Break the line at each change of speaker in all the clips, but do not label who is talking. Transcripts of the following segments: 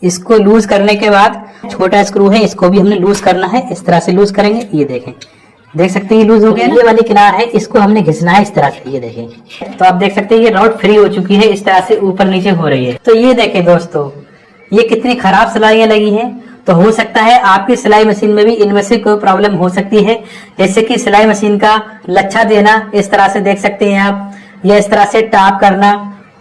इसको लूज करने के बाद छोटा स्क्रू है, इसको भी हमने लूज करना है। इस तरह से लूज करेंगे, ये देखें, देख सकते हैं ये लूज हो गया। ये वाली किनार है, इसको हमने घिसना है इस तरह से, ये देखें। तो आप देख सकते हैं ये रॉड फ्री हो चुकी है, इस तरह से ऊपर नीचे हो रही है। तो ये देखें दोस्तों, ये कितनी खराब सिलाइयां लगी हैं। तो हो सकता है आपकी सिलाई मशीन में भी इनमें से कोई प्रॉब्लम हो सकती है, जैसे कि सिलाई मशीन का लच्छा देना, इस तरह से देख सकते हैं आप, या इस तरह से टाप करना।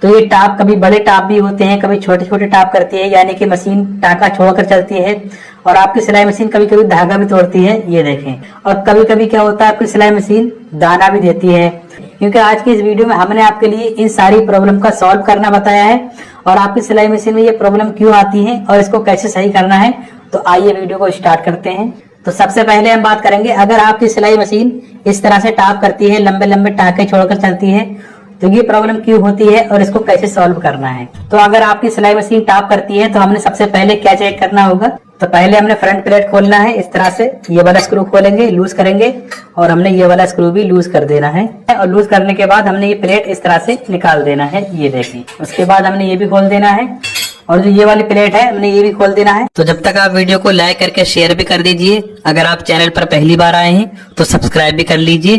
तो ये टाप कभी बड़े टाप भी होते हैं, कभी छोटे छोटे टाप करती है, यानी कि मशीन टाका छोड़कर चलती है। और आपकी सिलाई मशीन कभी कभी धागा भी तोड़ती है, ये देखें। और कभी कभी क्या होता है, आपकी सिलाई मशीन दाना भी देती है। क्योंकि आज की इस वीडियो में हमने आपके लिए इन सारी प्रॉब्लम का सॉल्व करना बताया है, और आपकी सिलाई मशीन में ये प्रॉब्लम क्यों आती है और इसको कैसे सही करना है। तो आइए वीडियो को स्टार्ट करते हैं। तो सबसे पहले हम बात करेंगे, अगर आपकी सिलाई मशीन इस तरह से टाप करती है, लंबे लंबे टाके छोड़कर चलती है, तो ये प्रॉब्लम क्यों होती है और इसको कैसे सॉल्व करना है। तो अगर आपकी सिलाई मशीन टाप करती है तो हमने सबसे पहले क्या चेक करना होगा। तो पहले हमने फ्रंट प्लेट खोलना है, इस तरह से ये वाला स्क्रू खोलेंगे, लूज करेंगे, और हमने ये वाला स्क्रू भी लूज कर देना है। और लूज करने के बाद हमने ये प्लेट इस तरह से निकाल देना है, ये देखिए। उसके बाद हमने ये भी खोल देना है, और जो ये वाली प्लेट है हमने ये भी खोल देना है। तो जब तक आप वीडियो को लाइक करके शेयर भी कर दीजिए, अगर आप चैनल पर पहली बार आए हैं तो सब्सक्राइब भी कर लीजिए।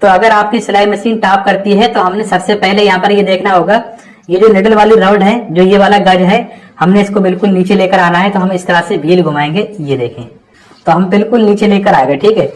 तो अगर आपकी सिलाई मशीन टाप करती है तो हमने सबसे पहले यहाँ पर ये देखना होगा, ये जो निडल वाली रॉड है, जो ये वाला गज है, हमने इसको बिल्कुल नीचे लेकर आना है। तो हम इस तरह से व्हील घुमाएंगे, ये देखें। तो हम बिल्कुल नीचे लेकर आ गए, ठीक है।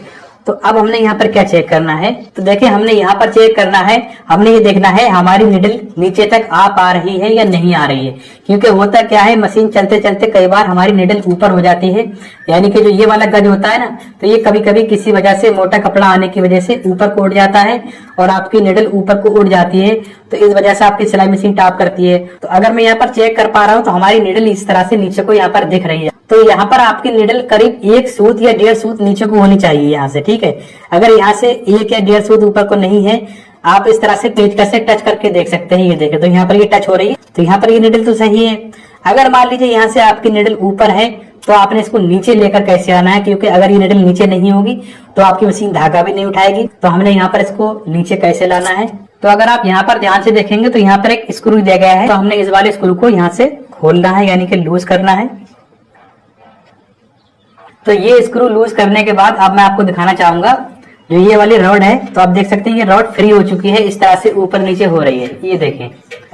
तो अब हमने यहाँ पर क्या चेक करना है, तो देखिए हमने यहाँ पर चेक करना है, हमने ये देखना है हमारी निडल नीचे तक आ पा रही है या नहीं आ रही है। क्योंकि होता क्या है, मशीन चलते चलते कई बार हमारी निडल ऊपर हो जाती है, यानी कि जो ये वाला गज होता है ना, तो ये कभी कभी किसी वजह से मोटा कपड़ा आने की वजह से ऊपर को उड़ जाता है और आपकी निडल ऊपर को उड़ जाती है। तो इस वजह से आपकी सिलाई मशीन टाप करती है। तो अगर मैं यहाँ पर चेक कर पा रहा हूँ तो हमारी निडल इस तरह से नीचे को यहाँ पर दिख रही है। तो यहाँ पर आपकी निडल करीब 1 सूत या 1.5 सूत नीचे को होनी चाहिए यहाँ से, ठीक है। अगर यहाँ से 1 या 1.5 सूत ऊपर को नहीं है, आप इस तरह से पेचकस से टच करके देख सकते हैं, ये देखें। तो यहाँ पर ये टच हो रही है, तो यहाँ पर ये निडल तो सही है। अगर मान लीजिए यहाँ से आपकी निडल ऊपर है, तो आपने इसको नीचे लेकर कैसे आना है, क्योंकि अगर ये निडल नीचे नहीं होगी तो आपकी मशीन धागा भी नहीं उठाएगी। तो हमने यहाँ पर इसको नीचे कैसे लाना है, तो अगर आप यहाँ पर ध्यान से देखेंगे तो यहाँ पर एक स्क्रू दिया गया है। तो हमने इस वाले स्क्रू को यहाँ से खोलना है, यानी कि लूज करना है। तो ये स्क्रू लूज करने के बाद अब मैं आपको दिखाना चाहूंगा, जो ये वाली रॉड है, तो आप देख सकते हैं ये रॉड फ्री हो चुकी है, इस तरह से ऊपर नीचे हो रही है, ये देखें।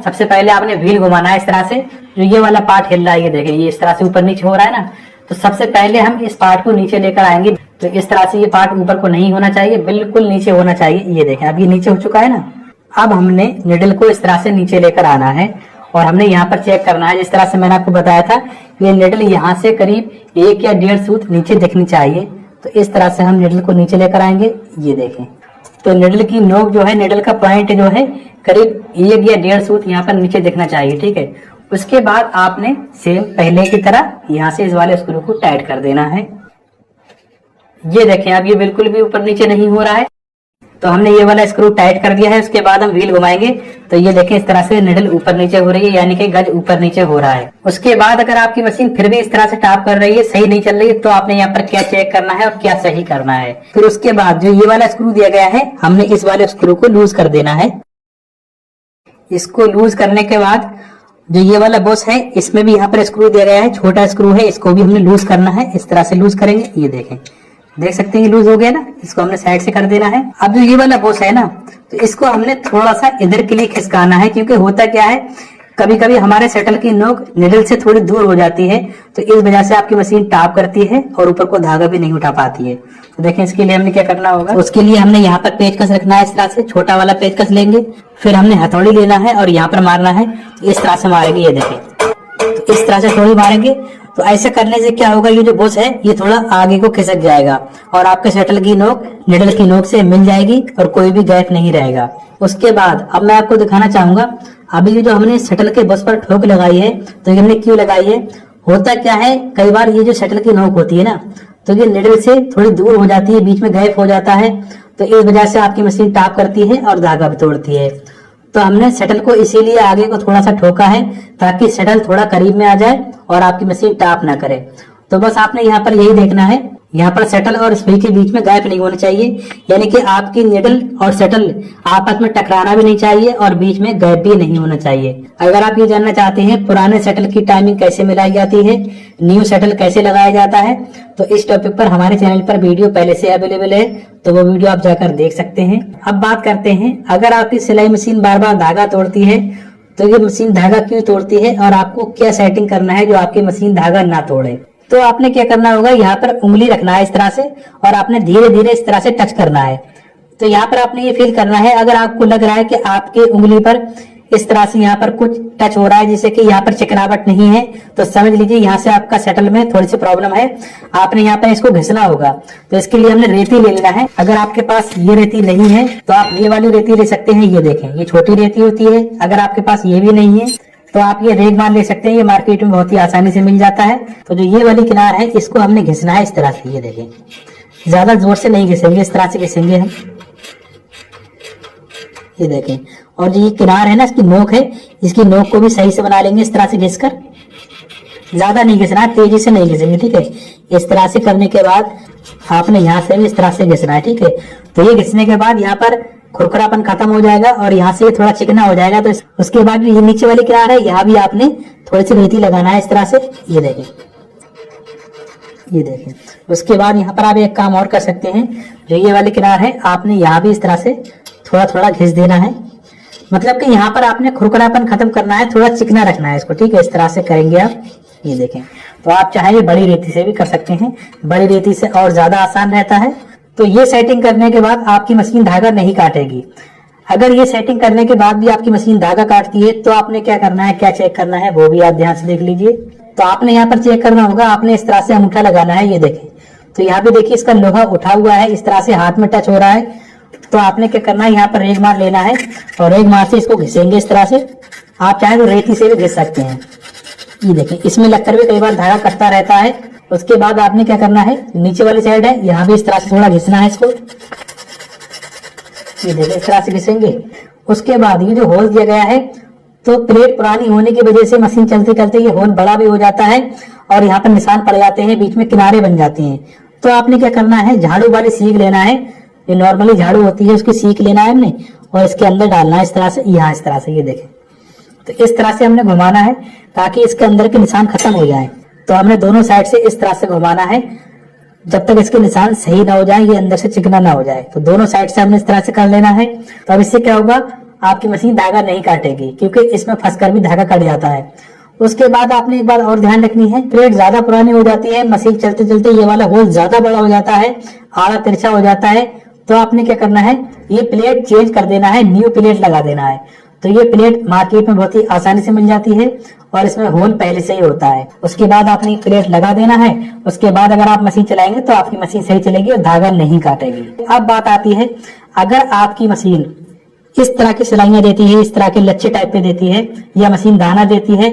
सबसे पहले आपने व्हील घुमाना है इस तरह से, जो ये वाला पार्ट हिल रहा है, ये देखें, ये इस तरह से ऊपर नीचे हो रहा है ना। तो सबसे पहले हम इस पार्ट को नीचे लेकर आएंगे। तो इस तरह से ये पार्ट ऊपर को नहीं होना चाहिए, बिल्कुल नीचे होना चाहिए, ये देखें। अब ये नीचे हो चुका है ना। अब हमने निडल को इस तरह से नीचे लेकर आना है, और हमने यहाँ पर चेक करना है, जिस तरह से मैंने आपको बताया था, ये निडल यहाँ से करीब 1 या 1.5 सूत नीचे दिखनी चाहिए। तो इस तरह से हम निडल को नीचे लेकर आएंगे, ये देखें। तो निडल की नोक जो है, निडल का पॉइंट जो है, करीब 1 या 1.5 सूत यहाँ पर नीचे दिखना चाहिए, ठीक है। उसके बाद आपने सेम पहले की तरह यहाँ से इस वाले स्क्रू को टाइट कर देना है, ये देखें। अब ये बिल्कुल भी ऊपर नीचे नहीं हो रहा है। तो हमने ये वाला स्क्रू टाइट कर दिया है। उसके बाद हम व्हील घुमाएंगे, तो ये देखें इस तरह से निडल ऊपर नीचे हो रही है, यानी कि गज ऊपर नीचे हो रहा है। उसके बाद अगर आपकी मशीन फिर भी इस तरह से टाप कर रही है, सही नहीं चल रही है, तो आपने यहाँ पर क्या चेक करना है और क्या सही करना है। फिर उसके बाद जो ये वाला स्क्रू दिया गया है, हमने इस वाले स्क्रू को लूज कर देना है। इसको लूज करने के बाद जो ये वाला बॉस है, इसमें भी यहाँ पर स्क्रू दिया गया है, छोटा स्क्रू है, इसको भी हमने लूज करना है। इस तरह से लूज करेंगे, ये देखें, देख सकते हैं ये लूज हो गया ना। इसको हमने साइड से कर देना है। अब जो ये वाला बॉस है ना, तो इसको हमने थोड़ा सा इधर के लिए खिसकाना है, क्योंकि होता क्या है, कभी कभी हमारे शटल की नोक निडल से थोड़ी दूर हो जाती है, तो इस वजह से आपकी मशीन टाप करती है और ऊपर को धागा भी नहीं उठा पाती है। तो देखें, इसके लिए हमने क्या करना होगा, उसके लिए हमने यहाँ पर पेचकस रखना है, इस तरह से छोटा वाला पेचकस लेंगे। फिर हमने हथौड़ी लेना है और यहाँ पर मारना है, इस तरह से मारेंगे, ये देखें। तो इस तरह से थोड़ी मारेंगे, तो ऐसे करने से क्या होगा, ये जो बॉस है ये थोड़ा आगे को खिसक जाएगा और आपके शटल की नोक निडल की नोक से मिल जाएगी और कोई भी गैप नहीं रहेगा। उसके बाद अब मैं आपको दिखाना चाहूंगा, अभी ये जो हमने शटल के बॉस पर ठोक लगाई है, तो ये हमने क्यों लगाई है। होता क्या है, कई बार ये जो शटल की नोक होती है ना, तो ये निडल से थोड़ी दूर हो जाती है, बीच में गैप हो जाता है, तो इस वजह से आपकी मशीन टाप करती है और धागा भी तोड़ती है। तो हमने शटल को इसीलिए आगे को थोड़ा सा ठोका है, ताकि शटल थोड़ा करीब में आ जाए और आपकी मशीन टाप ना करे। तो बस आपने यहाँ पर यही देखना है, यहाँ पर सेटल और स्प्रिंग के बीच में गैप नहीं होना चाहिए, यानी कि आपकी निडल और सेटल आपस में टकराना भी नहीं चाहिए और बीच में गैप भी नहीं होना चाहिए। अगर आप ये जानना चाहते हैं पुराने सेटल की टाइमिंग कैसे मिलाई जाती है, न्यू सेटल कैसे लगाया जाता है, तो इस टॉपिक पर हमारे चैनल पर वीडियो पहले से अवेलेबल है, तो वो वीडियो आप जाकर देख सकते हैं। अब बात करते हैं, अगर आपकी सिलाई मशीन बार बार धागा तोड़ती है तो ये मशीन धागा क्यों तोड़ती है और आपको क्या सेटिंग करना है जो आपकी मशीन धागा ना तोड़े। तो आपने क्या करना होगा, यहाँ पर उंगली रखना है इस तरह से और आपने धीरे धीरे इस तरह से टच करना है। तो यहाँ पर आपने ये फील करना है, अगर आपको लग रहा है कि आपके उंगली पर इस तरह से यहाँ पर कुछ टच हो रहा है, जैसे कि यहाँ पर चिकनावट नहीं है, तो समझ लीजिए यहाँ से आपका सेटल में थोड़ी सी प्रॉब्लम है। आपने यहाँ पर इसको घिसना होगा, तो इसके लिए हमने रेती ले लेना है। अगर आपके पास ये रेती नहीं है तो आप ये वाली रेती ले सकते हैं। ये देखें, ये छोटी रेती होती है। अगर आपके पास ये भी नहीं है तो आप ये रेगमाल ले सकते हैं, ये मार्केट में बहुत ही आसानी से मिल जाता है। तो जो ये वाली किनार है इसको हमने घिसना है इस तरह से। ये देखें, ज्यादा जोर से नहीं घिसेंगे, इस तरह से घिसेंगे हम। ये देखें, और जो ये किनार है ना, इसकी नोक है, इसकी नोक को भी सही से बना लेंगे इस तरह से घिसकर। ज्यादा नहीं घिसना है, तेजी से नहीं घिसेंगे, ठीक है। इस तरह से करने के बाद आपने यहाँ से भी इस तरह से घिसना है, ठीक है। तो ये घिसने के बाद यहाँ पर खुरखुरापन खत्म हो जाएगा और यहाँ से थोड़ा चिकना हो जाएगा। तो उसके बाद ये नीचे वाली किनार है, यहाँ भी आपने थोड़ी सी रेती लगाना है इस तरह से। ये देखें, ये देखें। उसके बाद यहाँ पर आप एक काम और कर सकते हैं, जो ये वाली किनार है आपने यहाँ भी इस तरह से थोड़ा थोड़ा घिस देना है। मतलब कि यहाँ पर आपने खुरखुरापन खत्म करना है, थोड़ा चिकना रखना है इसको, ठीक है। इस तरह से करेंगे आप। ये देखें, तो आप चाहे बड़ी रेती से भी कर सकते हैं, बड़ी रेती से और ज्यादा आसान रहता है। तो ये सेटिंग करने के बाद आपकी मशीन धागा नहीं काटेगी। अगर ये सेटिंग करने के बाद भी आपकी मशीन धागा काटती है तो आपने क्या करना है, क्या चेक करना है, वो भी आप ध्यान से देख लीजिए। तो आपने यहाँ पर चेक करना होगा, आपने इस तरह से अंगूठा लगाना है। ये देखें, तो यहाँ पे देखिए इसका लोहा उठा हुआ है, इस तरह से हाथ में टच हो रहा है। तो आपने क्या करना है, यहाँ पर रेग मार लेना है और रेग मार से इसको घिसेंगे इस तरह से। आप चाहे तो रेती से भी घिस सकते हैं। ये देखें, इसमें लगकर भी कई बार धागा कटता रहता है। उसके बाद आपने क्या करना है, नीचे वाली साइड है, यहाँ भी इस तरह से थोड़ा घिसना है इसको। ये देखें, इस तरह से घिसेंगे। उसके बाद ये जो होल दिया गया है, तो प्लेट पुरानी होने की वजह से मशीन चलते चलते ये होल बड़ा भी हो जाता है और यहाँ पर निशान पड़ जाते हैं, बीच में किनारे बन जाते हैं। तो आपने क्या करना है, झाड़ू वाली सीख लेना है, जो नॉर्मली झाड़ू होती है उसकी सीख लेना है हमने और इसके अंदर डालना है इस तरह से, यहाँ इस तरह से। ये देखें, तो इस तरह से हमने घुमाना है ताकि इसके अंदर के निशान खत्म हो जाए। तो हमने दोनों साइड से इस तरह से घुमाना है जब तक इसके निशान सही ना हो जाए, ये अंदर से चिकना ना हो जाए। तो दोनों साइड से हमने इस तरह से कर लेना है। तो अब इससे क्या होगा, आपकी मशीन धागा नहीं काटेगी, क्योंकि इसमें फंसकर भी धागा कट जाता है। उसके बाद आपने एक बात और ध्यान रखनी है, प्लेट ज्यादा पुरानी हो जाती है, मशीन चलते चलते ये वाला होल ज्यादा बड़ा हो जाता है, आड़ा तिरछा हो जाता है। तो आपने क्या करना है, ये प्लेट चेंज कर देना है, न्यू प्लेट लगा देना है। तो ये प्लेट मार्केट में बहुत ही आसानी से मिल जाती है और इसमें होल पहले से ही होता है। उसके बाद आपने प्लेट लगा देना है। उसके बाद अगर आप मशीन चलाएंगे तो आपकी मशीन सही चलेगी और धागा नहीं काटेगी। अब बात आती है, अगर आपकी मशीन इस तरह की सिलाइयां देती है, इस तरह के लच्छे टाइप पे देती है या मशीन दाना देती है,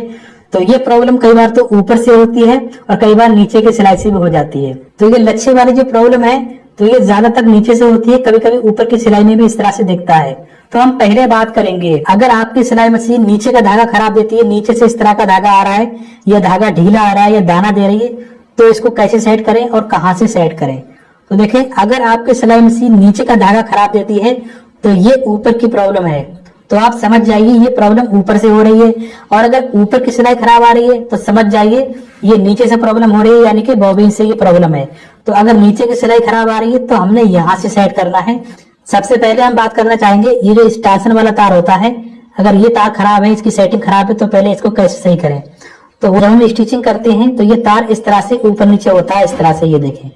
तो ये प्रॉब्लम कई बार तो ऊपर से होती है और कई बार नीचे के सिलाई से भी हो जाती है। तो ये लच्छे वाली जो प्रॉब्लम है, तो ये ज्यादातर नीचे से होती है, कभी कभी ऊपर की सिलाई में भी इस तरह से दिखता है। तो हम पहले बात करेंगे, अगर आपकी सिलाई मशीन नीचे का धागा खराब देती है, नीचे से इस तरह का धागा आ रहा है या धागा ढीला आ रहा है या दाना दे रही है, तो इसको कैसे सेट करें और कहां से सेट करें। तो देखें, अगर आपकी सिलाई मशीन नीचे का धागा खराब देती है तो ये ऊपर की प्रॉब्लम है। तो आप समझ जाइए ये प्रॉब्लम ऊपर से हो रही है, और अगर ऊपर की सिलाई खराब आ रही है तो समझ जाइए ये नीचे से प्रॉब्लम हो रही है, यानी कि बॉबिन से ये प्रॉब्लम है। तो अगर नीचे की सिलाई खराब आ रही है तो हमने यहाँ से सेट करना है। सबसे पहले हम बात करना चाहेंगे, ये जो स्टेंशन वाला तार होता है, अगर ये तार खराब है, इसकी सेटिंग खराब है, तो पहले इसको कैसे सही करें। तो जब हम स्टिचिंग करते हैं तो ये तार इस तरह से ऊपर नीचे होता है, इस तरह से। ये देखें,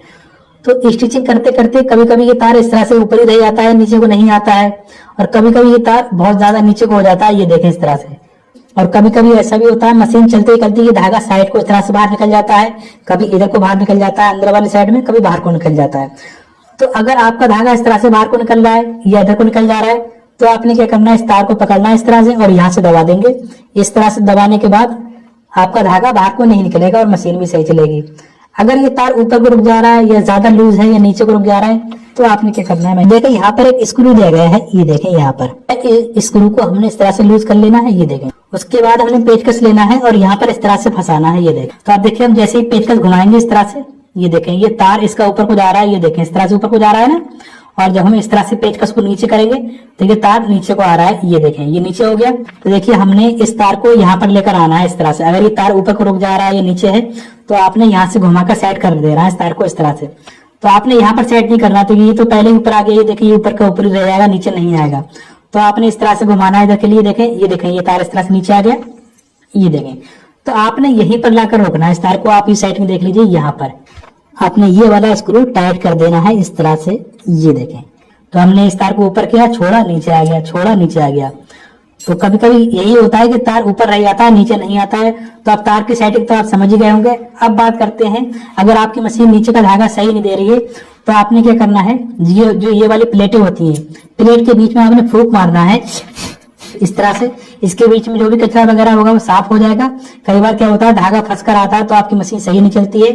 तो स्टिचिंग करते करते कभी कभी ये तार इस तरह से ऊपर ही रह जाता है, नीचे को नहीं आता है, और कभी कभी ये तार बहुत ज्यादा नीचे को हो जाता है। ये देखें, इस तरह से। और कभी कभी ऐसा भी होता है, मशीन चलते चलते ये धागा साइड को इस तरह से बाहर निकल जाता है, कभी इधर को बाहर निकल जाता है अंदर वाली साइड में, कभी बाहर को निकल जाता है। तो अगर आपका धागा इस तरह से बाहर को निकल रहा है या इधर को निकल जा रहा है, तो आपने क्या करना है, इस तार को पकड़ना है इस तरह से और यहाँ से दबा देंगे। इस तरह से दबाने के बाद आपका धागा बाहर को नहीं निकलेगा और मशीन भी सही चलेगी। अगर ये तार ऊपर को रुक जा रहा है या ज्यादा लूज है या नीचे को रुक जा रहा है, तो आपने क्या करना है, देखिए यहाँ पर एक स्क्रू दिया गया है। ये देखें, यहाँ पर स्क्रू को हमने इस तरह से लूज कर लेना है। ये देखें, उसके बाद हमने पेचकस लेना है और यहाँ पर इस तरह से फंसाना है। ये देखें, तो आप देखिए, हम जैसे ही पेचकस घुमाएंगे इस तरह से, ये देखें ये तार इसका ऊपर को जा रहा है, ये देखें इस तरह से ऊपर को जा रहा है ना। और जब हम इस तरह से पेचकस को नीचे करेंगे तो ये तार नीचे को आ रहा है, ये देखें ये नीचे हो गया। तो देखिए हमने इस तार को यहाँ पर लेकर आना है इस तरह से। अगर ये तार ऊपर को रुक जा रहा है, ये नीचे है, तो आपने यहाँ से घुमाकर सेट कर दे रहा है इस तार को इस तरह से। तो आपने यहाँ पर सेट नहीं करना, तो ये तो पहले ऊपर आ गया, ये देखिए ऊपर का ऊपर ही रह जाएगा, नीचे नहीं आएगा। तो आपने इस तरह से घुमाना है इधर के लिए। देखें ये देखें ये तार इस तरह से नीचे आ गया, ये देखें। तो आपने यहीं पर लाकर रोकना है इस तार को। आप इस साइड में देख लीजिए, यहाँ पर आपने ये वाला स्क्रू टाइट कर देना है इस तरह से, ये देखें। तो हमने इस तार को ऊपर किया, छोड़ा नीचे आ गया, छोड़ा नीचे आ गया। तो कभी कभी यही होता है कि तार ऊपर रह जाता है, नीचे नहीं आता है। तो अब तार की सेटिंग तो आप समझ ही गए होंगे। अब बात करते हैं, अगर आपकी मशीन नीचे का धागा सही नहीं दे रही है तो आपने क्या करना है, ये वाली प्लेटें होती हैं, प्लेट के बीच में आपने फूंक मारना है इस तरह से। इसके बीच में जो भी कचरा वगैरह होगा वो साफ हो जाएगा। कई बार क्या होता है धागा फंस कर आता है तो आपकी मशीन सही नहीं चलती है।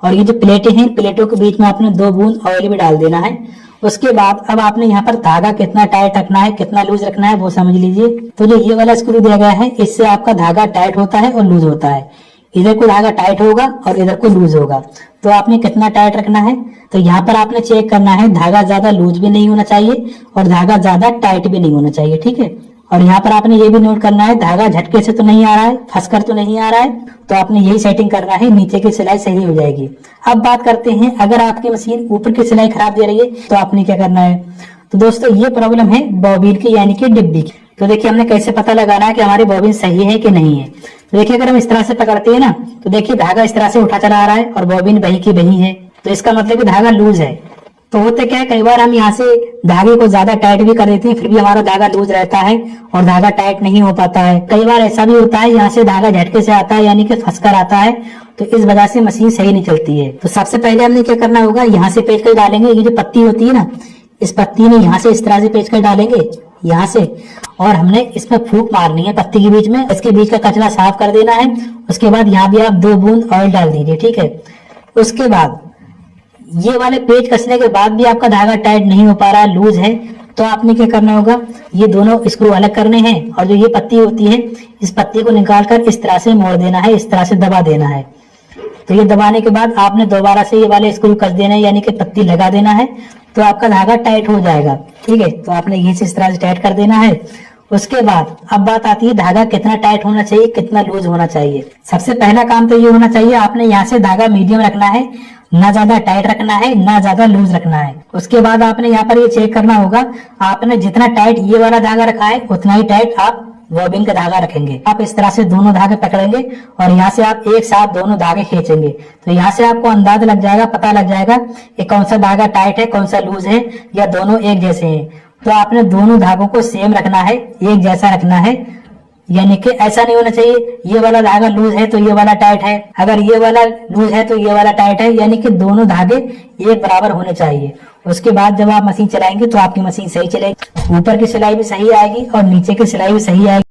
और ये जो प्लेटें हैं, प्लेटों के बीच में आपने 2 बूंद ऑयल भी डाल देना है। उसके बाद अब आपने यहाँ पर धागा कितना टाइट रखना है, कितना लूज रखना है वो समझ लीजिए। तो जो ये वाला स्क्रू दिया गया है, इससे आपका धागा टाइट होता है और लूज होता है। इधर को धागा टाइट होगा और इधर को लूज होगा। तो आपने कितना टाइट रखना है, तो यहाँ पर आपने चेक करना है, धागा ज्यादा लूज भी नहीं होना चाहिए और धागा ज्यादा टाइट भी नहीं होना चाहिए, ठीक है। और यहाँ पर आपने ये भी नोट करना है, धागा झटके से तो नहीं आ रहा है, फंसकर तो नहीं आ रहा है। तो आपने यही सेटिंग करना है, नीचे की सिलाई सही हो जाएगी। अब बात करते हैं, अगर आपकी मशीन ऊपर की सिलाई खराब दे रही है तो आपने क्या करना है। तो दोस्तों ये प्रॉब्लम है बॉबिन की, यानी कि डिब्बी की। तो देखिए हमने कैसे पता लगाना है कि हमारी बॉबिन सही है कि नहीं है। तो देखिए अगर हम इस तरह से पकड़ते हैं ना, तो देखिए धागा इस तरह से उठा चला आ रहा है और बॉबिन वही की वही है। तो इसका मतलब कि धागा लूज है। तो होते क्या है, कई बार हम यहाँ से धागे को ज्यादा टाइट भी कर देते हैं, फिर भी हमारा धागा लूज रहता है और धागा टाइट नहीं हो पाता है। कई बार ऐसा भी होता है यहाँ से धागा झटके से आता है, यानी कि फंसकर आता है। तो इस वजह से मशीन सही नहीं चलती है। तो सबसे पहले हमने क्या करना होगा, यहाँ से पेचकस डालेंगे। ये जो पत्ती होती है ना, इस पत्ती में यहाँ से इस तरह से पेचकस डालेंगे यहाँ से, और हमने इसमें फूंक मारनी है पत्ती के बीच में। इसके बीच का कचरा साफ कर देना है। उसके बाद यहाँ भी आप 2 बूंद ऑयल डाल दीजिए, ठीक है। उसके बाद ये वाले पेच कसने के बाद भी आपका धागा टाइट नहीं हो पा रहा है, लूज है, तो आपने क्या करना होगा, ये दोनों स्क्रू अलग करने हैं और जो ये पत्ती होती है, इस पत्ती को निकालकर इस तरह से मोड़ देना है, इस तरह से दबा देना है। तो ये दबाने के बाद आपने दोबारा से ये वाले स्क्रू कस देना है, यानी कि पत्ती लगा देना है। तो आपका धागा टाइट हो जाएगा, ठीक है। तो आपने यहीं से इस तरह से टाइट कर देना है। उसके बाद अब बात आती है धागा कितना टाइट होना चाहिए, कितना लूज होना चाहिए। सबसे पहला काम तो ये होना चाहिए, आपने यहाँ से धागा मीडियम रखना है, ना ज्यादा टाइट रखना है, ना ज्यादा लूज रखना है। उसके बाद आपने यहाँ पर ये चेक करना होगा, आपने जितना टाइट ये वाला धागा रखा है उतना ही टाइट आप बॉबिन का धागा रखेंगे। आप इस तरह से दोनों धागे पकड़ेंगे और यहाँ से आप एक साथ दोनों धागे खींचेंगे। तो यहाँ से आपको अंदाजा लग जाएगा, पता लग जाएगा कि कौन सा धागा टाइट है, कौन सा लूज है, या दोनों एक जैसे हैं। तो आपने दोनों धागों को सेम रखना है, एक जैसा रखना है। यानी कि ऐसा नहीं होना चाहिए ये वाला धागा लूज है तो ये वाला टाइट है, अगर ये वाला लूज है तो ये वाला टाइट है। यानी कि दोनों धागे एक बराबर होने चाहिए। उसके बाद जब आप मशीन चलाएंगे तो आपकी मशीन सही चलेगी, ऊपर की सिलाई भी सही आएगी और नीचे की सिलाई भी सही आएगी।